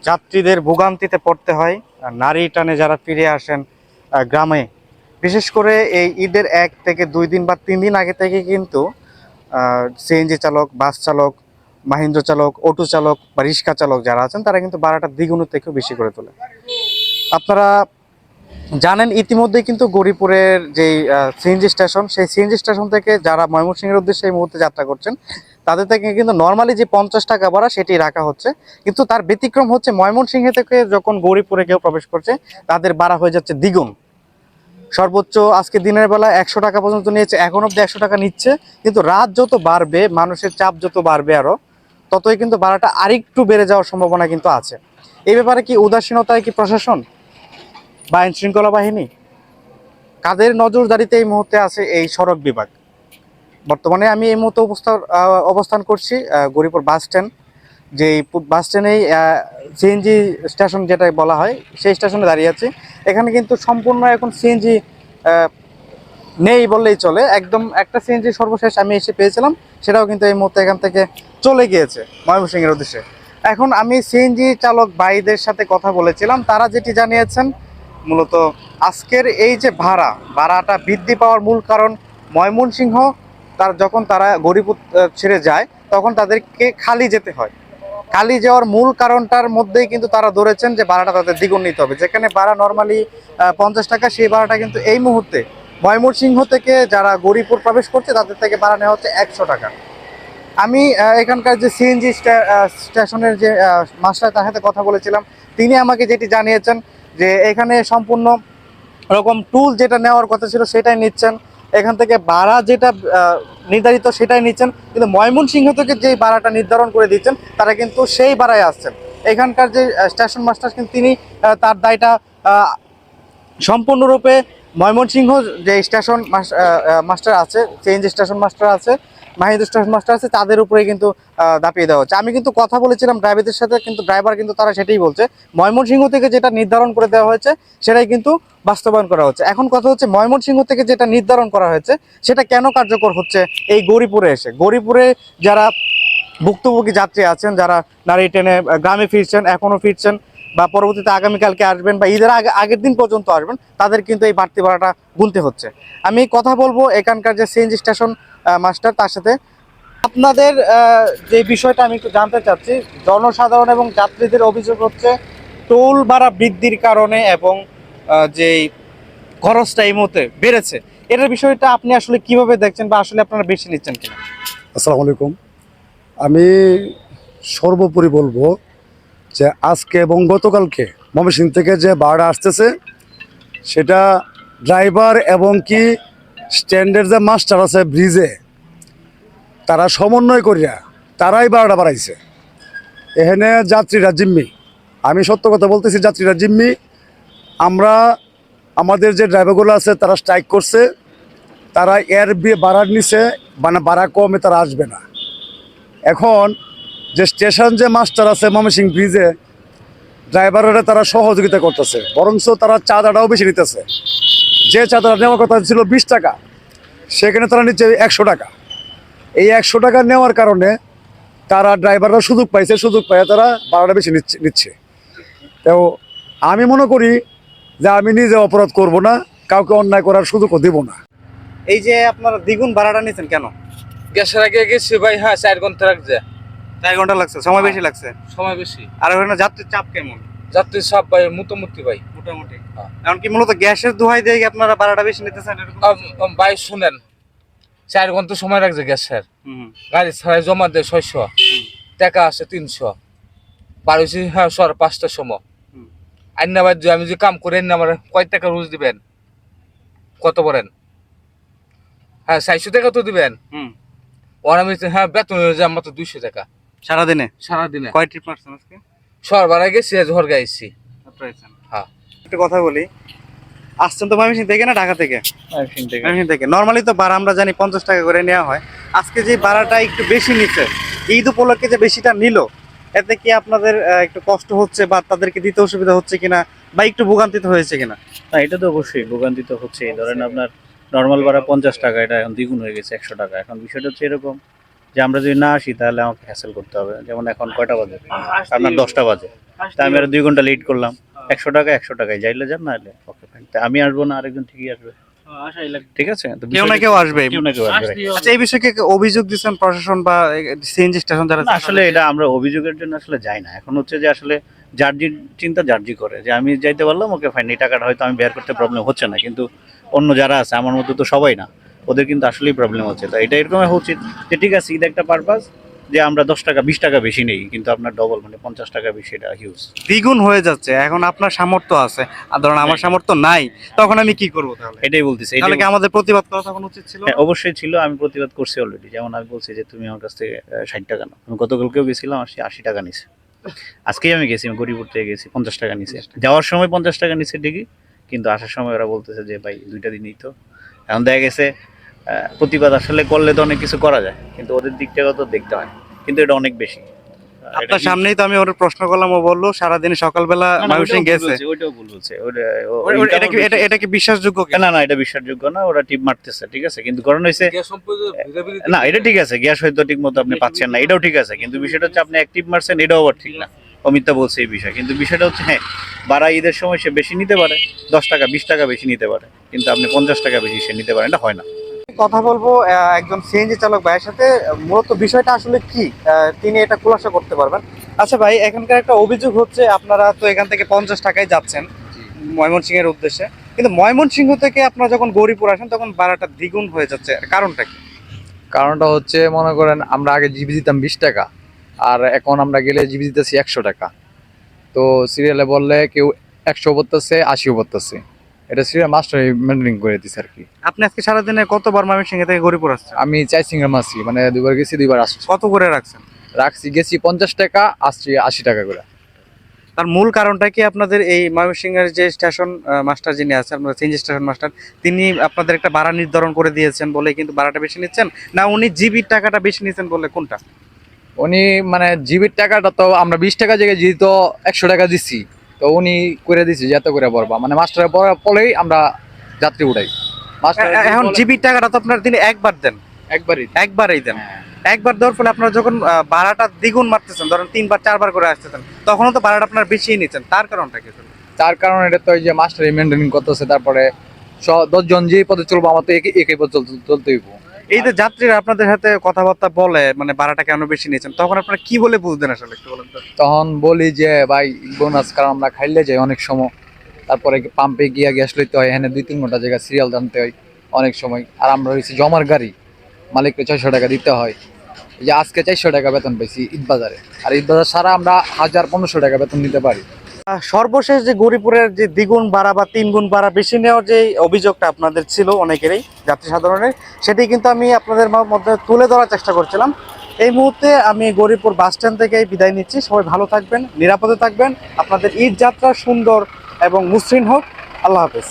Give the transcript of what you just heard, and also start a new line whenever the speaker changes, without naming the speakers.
যাত্রীদের ভোগান্তিতে পড়তে হয়। নারী টানে যারা ফিরে আসেন গ্রামে, বিশেষ করে এই ঈদের 1 থেকে 2 দিন বা 3 দিন আগে থেকে কিন্তু সিএনজি চালক, বাস চালক, মাহিন্দ্র চালক, অটো চালক বা রিক্সা চালক যারা আছেন তারা কিন্তু ভাড়াটা দ্বিগুণের থেকেও বেশি করে তোলে। আপনারা জানেন ইতিমধ্যে কিন্তু গৌরীপুরের যেই সিএনজি স্টেশন, সেই সিএনজি স্টেশন থেকে যারা ময়মনসিংহের উদ্দেশ্যে এই মুহূর্তে যাত্রা করছেন তাদের থেকে কিন্তু নর্মালি যে 50 টাকা ভাড়া সেটি রাখা হচ্ছে, কিন্তু তার ব্যতিক্রম হচ্ছে ময়মনসিংহে থেকে যখন গৌরীপুরে কেউ প্রবেশ করছে তাদের ভাড়া হয়ে যাচ্ছে দ্বিগুণ। সর্বোচ্চ আজকে দিনের বেলা 100 টাকা পর্যন্ত নিয়েছে, এখন অব্দি 100 টাকা নিচ্ছে। কিন্তু রাত যত বাড়বে, মানুষের চাপ যত বাড়বে আরো, ততই কিন্তু ভাড়াটা আরেকটু বেড়ে যাওয়ার সম্ভাবনা কিন্তু আছে। এই ব্যাপারে কি উদাসীনতায় কি প্রশাসন বা আইন শৃঙ্খলা বাহিনী, কাদের নজরদারিতে এই মুহূর্তে আছে এই সড়ক বিভাগ? বর্তমানে আমি এই মুহূর্তে অবস্থান করছি গৌরীপুর বাস স্ট্যান্ড। যে বাস স্ট্যান্ডেই সিএনজি স্টেশন যেটা বলা হয় সেই স্টেশনে দাঁড়িয়ে আছি। এখানে কিন্তু সম্পূর্ণ এখন সিএনজি নেই বললেই চলে। একদম একটা সিএনজি সর্বশেষ আমি এসে পেয়েছিলাম, সেটাও কিন্তু এই মুহূর্তে এখান থেকে চলে গিয়েছে ময়মনসিংহের উদ্দেশ্যে। এখন আমি সিএনজি চালক ভাইদের সাথে কথা বলেছিলাম, তারা যেটি জানিয়েছেন মূলত আজকের এই যে ভাড়াটা বৃদ্ধি পাওয়ার মূল কারণ ময়মনসিংহ, যখন তারা গৌরীপুর ছেড়ে যায় তখন তাদেরকে খালি যেতে হয়। খালি যাওয়ার মূল কারণটার মধ্যেই কিন্তু তারা ধরেছেন যে ভাড়াটা তাদের দ্বিগুণ নিতে হবে। যেখানে ভাড়া নর্মালি 50 টাকা, সেই ভাড়াটা কিন্তু এই মুহূর্তে ময়মনসিংহ থেকে যারা গৌরীপুর প্রবেশ করছে তাদের থেকে ভাড়া নেওয়া হচ্ছে 100 টাকা। আমি এখানকার যে সিএনজি স্টেশনের যে মাস্টার, তার সাথে কথা বলেছিলাম। তিনি আমাকে যেটি জানিয়েছেন যে এখানে সম্পূর্ণ রকম টুল যেটা নেওয়ার কথা ছিল সেটাই নিচ্ছেন, এখান থেকে ভাড়া যেটা নির্ধারিত সেটাই নিচ্ছেন, কিন্তু ময়মনসিংহ থেকে যেই ভাড়াটা নির্ধারণ করে দিচ্ছেন তারা কিন্তু সেই ভাড়ায় আসছেন। এখানকার যে স্টেশন মাস্টার কিন্তু তিনি তার দায়টা সম্পূর্ণরূপে ময়মনসিংহ যে স্টেশন মাস্টার আছে, সিএনজি স্টেশন মাস্টার আছে, মাহিন্দ্র স্টেশন মাস্টার আছে, তাদের উপরে কিন্তু দাপিয়ে দেওয়া হচ্ছে। আমি কিন্তু কথা বলেছিলাম ড্রাইভারদের সাথে, কিন্তু ড্রাইভার কিন্তু তারা সেটাই বলছে, ময়মনসিংহ থেকে যেটা নির্ধারণ করে দেওয়া হয়েছে সেটাই কিন্তু বাস্তবায়ন করা হচ্ছে। এখন কথা হচ্ছে ময়মনসিংহ থেকে যেটা নির্ধারণ করা হয়েছে সেটা কেন কার্যকর হচ্ছে এই গৌরীপুরে এসে? গৌরীপুরে যারা ভুক্তভোগী যাত্রী আছেন, যারা নারী ট্রেনে গ্রামে ফিরছেন, এখনো ফিরছেন বা পরবর্তীতে আগামীকালকে আসবেন বা ঈদের আগের দিন পর্যন্ত আসবেন, তাদের কিন্তু এই বাড়তি ভাড়াটা গুনতে হচ্ছে। আমি কথা বলবো এখানকার যে সিএনজি স্টেশন মাস্টার, তার সাথে। আপনাদের যে বিষয়টা আমি একটু জানতে চাচ্ছি, জনসাধারণ এবং যাত্রীদের অভিযোগ হচ্ছে টোল ভাড়া বৃদ্ধির কারণে এবং যেই খরচটা এই মুহূর্তে বেড়েছে, এটার বিষয়টা আপনি আসলে কিভাবে দেখছেন বা আসলে আপনারা বেশি নিচ্ছেন কিনা?
আসসালামু আলাইকুম। আমি সর্বোপরি বলবো যে আজকে এবং গতকালকে ময়মনসিংহ থেকে যে ভাড়া আসতেছে সেটা ড্রাইভার এবং কি স্ট্যান্ডের যে মাস্টার আছে ব্রিজে, তারা সমন্বয় করিয়া তারাই ভাড়াটা বাড়াইছে। এখানে যাত্রীরা জিম্মি, আমি সত্য কথা বলতেছি, যাত্রীরা জিম্মি। আমরা আমাদের যে ড্রাইভারগুলো আছে তারা স্ট্রাইক করছে, তারা এর ভাড়ার নিচে মানে ভাড়া কমে তারা আসবে না। এখন যে স্টেশন যে মাস্টার আছে ময়মনসিংহ ব্রিজে, ড্রাইভাররা তারা সহযোগিতা করতেছে, বরঞ্চ তারা চাঁদাটাও বেশি নিতেছে। যে চাঁদাটা নেওয়ার কথা ছিল 20 টাকা, সেখানে তারা নিচ্ছে 100 টাকা। এই 100 টাকা নেওয়ার কারণে তারা ড্রাইভাররা সুযোগ পাইছে, সুযোগ পাইয়ে তারা ভাড়াটা বেশি নিচ্ছে। তো আমি মনে করি যে আমি নিজে অপরাধ করব না, কাউকে অন্যায় করার সুযোগও দেব না।
এই যে আপনারা দ্বিগুণ ভাড়াটা নিচ্ছেন কেন?
গ্যাসের আগে গেছি ভাই, হ্যাঁ 4 ঘন্টা লাগছে।
4 ঘন্টা লাগছে, সময় বেশি লাগছে।
সময় বেশি।
আর ওখানে যাত্রীর চাপ কেমন?
যাত্রীর চাপ ভাই মোটামুটি ভাই।
মোটামুটি।
হ্যাঁ।
এমনকি মূলত গ্যাসের দোহাই দিয়ে আপনারা ভাড়াটা বেশি নিতেছেন এরকম?
ভাই শুনেন, 4 ঘন্টা সময় লাগছে গ্যাসের। গাড়ি ছাড়াই জমা দেয় 600 টাকা, আছে 300। পারছি হ্যাঁ 5টার সময়। আইনা ভাই আমি যে কাম করি না, আমার কয় টাকা রোজ দিবেন কত বলেন? হ্যাঁ 400 টাকা তো দিবেন। ওর আমি হ্যাঁ বেতন হয়ে যায় মাত্র 200 টাকা
সারাদিনে।
সারাদিনে।
কয় ট্রিপ মারছেন আজকে?
সরবার গেছি, ঝড় গাইছি। হ্যাঁ,
একটা কথা বলি, আসছেন তো ময়মনসিংহ থেকে না ঢাকা থেকে? ময়মনসিংহ থেকে। নর্মালি তো ভাড়া আমরা জানি 50 টাকা করে নেওয়া হয়। আজকে যে ভাড়াটা একটু বেশি নিচ্ছে, ঈদ উপলক্ষে যে বেশিটা নিল, এতে কি আপনাদের একটু কষ্ট হচ্ছে বা তাদেরকে দিতে অসুবিধা হচ্ছে কিনা বা একটু ভোগান্তিতে হয়েছে কিনা?
না, এটা তো অবশ্যই ভোগান্তিত হচ্ছে। ধরেন আপনার নর্মাল ভাড়া 50 টাকা, এটা এখন দ্বিগুণ হয়ে গেছে 100 টাকা। এখন বিষয়টা হচ্ছে এরকম যে আমরা যদি না আসি তাহলে আমাকে হ্যাসেল করতে হবে। যেমন এখন কয়টা বাজে? আপনার 10টা বাজে। তা আমি আর 2 ঘন্টা লেট করলাম, 100 টাকা 100 টাকায় যাইলে যান, না হলে ওকে ফাইন। তা আমি আসবো না, আরেকজন ঠিকই আসবে, ঠিক আছে? তো
কেউ না
বিষয়টা-
কেউ আসবে।
কেউ না কেউ আসবে।
আচ্ছা, এই বিষয়ে কি অভিযোগ দিচ্ছেন প্রশাসন বা সিএনজি স্টেশন যারা
না, আসলে এটা আমরা অভিযোগের জন্য আসলে যাই না। এখন হচ্ছে যে আসলে জার্জি চিন্তা জার্জি করে, যে আমি যাইতে পারলাম, ওকে ফাইন, এই টাকাটা হয়তো আমি বের করতে প্রবলেম হচ্ছে না, কিন্তু অন্য যারা আছে আমার মতো তো সবাই না, ওদের কিন্তু আসলেই প্রবলেম হচ্ছে। তো এটা এরকম উচিত যে ঠিক আছে, ঈদ একটা পারপাস, যে আমরা 10 টাকা 20 টাকা বেশি নেই, কিন্তু আপনার ডবল মানে 50 টাকা বেশি, এটা হিউজ।
দ্বিগুণ হয়ে যাচ্ছে। এখন আপনার সামর্থ্য আছে, আর ধরুন আমার সামর্থ্য নাই, তখন আমি কি করবো তাহলে?
এটাই বলতেছি,
তাহলে কি আমাদের প্রতিবাদ করা তখন উচিত ছিল?
হ্যাঁ, অবশ্যই ছিল। আমি প্রতিবাদ করছি অলরেডি। যেমন আমি বলছি যে তুমি আমার কাছ থেকে 60 টাকা নাও। আমি গতকালকেও গেছিলাম, 80 টাকা নিছে। আজকেই আমি গেছি, আমি গরিপুর থেকে গেছি, 50 টাকা নিছে। যাওয়ার সময় 50 টাকা নিছে ঠিকই, কিন্তু আসার সময় ওরা বলতেছে যে ভাই 2টা দিনই তো। এখন দেখা গেছে প্রতিবাদ আসলে করলে তো অনেক কিছু করা যায়, কিন্তু ওদের দিক থেকেও তো দেখতে হয়, কিন্তু এটা অনেক বেশি।
আপনার সামনেই তো আমি ওর প্রশ্ন করলাম, ও বললো সারাদিন সকালবেলা ময়মনসিংহ গেছে।
ওইটাও ভুল হচ্ছে।
এটা কি বিশ্বাসযোগ্য কি?
না, এটা বিশ্বাসযোগ্য না। ওরা টিপ মারতেছে, ঠিক আছে, কিন্তু কারণ হয়েছে না, এটা ঠিক আছে, গ্যাস হয়তো ঠিক মতো আপনি পাচ্ছেন না, এটাও ঠিক আছে, কিন্তু বিষয়টা হচ্ছে আপনি অ্যাক্টিভ মারছেন, এটাও আবার ঠিক না। অমিতা বলছে এই বিষয়, কিন্তু বিষয়টা হচ্ছে হ্যাঁ, বাড়া ঈদের সময় সে বেশি নিতে পারে, 10 টাকা 20 টাকা বেশি নিতে পারে, কিন্তু আপনি 50 টাকা বেশি সে নিতে পারেন, এটা হয় না।
কথা বলবো একজন সিএনজি চালক ভাইয়ের সাথে। মূলত বিষয়টা আসলে কি, তিনি এটা খুলাসা করতে পারবেন। আচ্ছা ভাই, এখানকার একটা অভিযোগ হচ্ছে আপনারা তো এখান থেকে 50 টাকায় যাচ্ছেন ময়মনসিংহের উদ্দেশ্যে, কিন্তু ময়মনসিংহ থেকে আপনারা যখন গৌরীপুর আসেন তখন ভাড়াটা দ্বিগুণ হয়ে যাচ্ছে, কারণটা কি?
কারণটা হচ্ছে মনে করেন আমরা আগে জিবি দিতাম 20 টাকা, আর এখন আমরা গেলে জিবি দিতেছি 100 টাকা। তো সিরিয়ালে বললে কেউ 100 পড়তেছে, 80 পড়তেছে। এটা সিরিয়াল মাস্টার মেনটেন করে দিচ্ছে আর কি।
আপনি আজকে সারাদিনে কতবার ময়মনসিংহ থেকে গৌরীপুর আসছেন?
আমি 4 সিঙ্গার মাসি, মানে 2বার গেছি 2বার আসছি।
কত করে রাখছেন?
গেছি 50 টাকা, আসছি 80 টাকা করে।
তার মূল কারণটা কি আপনাদের এই ময়মনসিংহের যে স্টেশন মাস্টার যিনি আছেন, আপনাদের সিএনজি স্টেশন মাস্টার, তিনি আপনাদের একটা ভাড়া নির্ধারণ করে দিয়েছেন বলে কিন্তু ভাড়াটা বেশি নিচ্ছেন, না উনি জিবির টাকাটা বেশি নিচ্ছেন বলে, কোনটা?
উনি মানে জিবির টাকাটা তো আমরা 20 টাকা জায়গায় যেহেতু 100 টাকা দিচ্ছি, তো উনি করে দিচ্ছি যে এত করে বলবা, মানে মাস্টারের পরেই আমরা যাত্রী উঠাই। মাস্টার
এখন জিবির টাকাটা তো আপনার দিনে একবার দেন, একবারই দেন। একবার দেওয়ার ফলে আপনারা যখন ভাড়াটা দ্বিগুণ মারতেছেন, ধরেন 3বার 4বার করে আসতেছেন, তখনও তো ভাড়াটা আপনার বেশি নিচ্ছেন, তার কারণটা কি?
তার কারণ এটা তো ওই যে মাস্টার মেনটেন করতেছে, তারপরে 10 জন যে পথে চলবো আমার তো একই পথে চলতে হইব।
এই যে যাত্রীরা আপনাদের সাথে কথাবার্তা বলে মানে ভাড়াটা কেন বেশি নিয়েছেন, তখন আপনারা কি বলে বুঝতেন আসলে, একটু বলেন তো?
তখন বলি যে ভাই বোনাস, কারণ আমরা খাইলে যাই অনেক সময়, তারপরে পাম্পে গিয়া গ্যাস লইতে হয়, এখানে 2-3 ঘন্টা জায়গা সিরিয়াল জানতে হয় অনেক সময়। আর আমরা হয়েছি জমার গাড়ি, মালিককে 600 টাকা দিতে হয়। এই যে আজকে 400 টাকা বেতন পেয়েছি ঈদবাজারে, আর ঈদবাজার সারা আমরা 1500 টাকা বেতন নিতে পারি।
সর্বশেষ যে গৌরীপুরের যে দ্বিগুণ ভাড়া বা 3 গুণ ভাড়া বেশি নেওয়ার যে অভিযোগটা আপনাদের ছিল অনেকেরই, যাত্রী সাধারণের, সেটি কিন্তু আমি আপনাদের মধ্যে তুলে ধরার চেষ্টা করছিলাম। এই মুহূর্তে আমি গৌরীপুর বাস স্ট্যান্ড থেকে বিদায় নিচ্ছি। সবাই ভালো থাকবেন, নিরাপদে থাকবেন, আপনাদের ঈদ যাত্রা সুন্দর এবং মসৃণ হোক। আল্লাহ হাফেজ।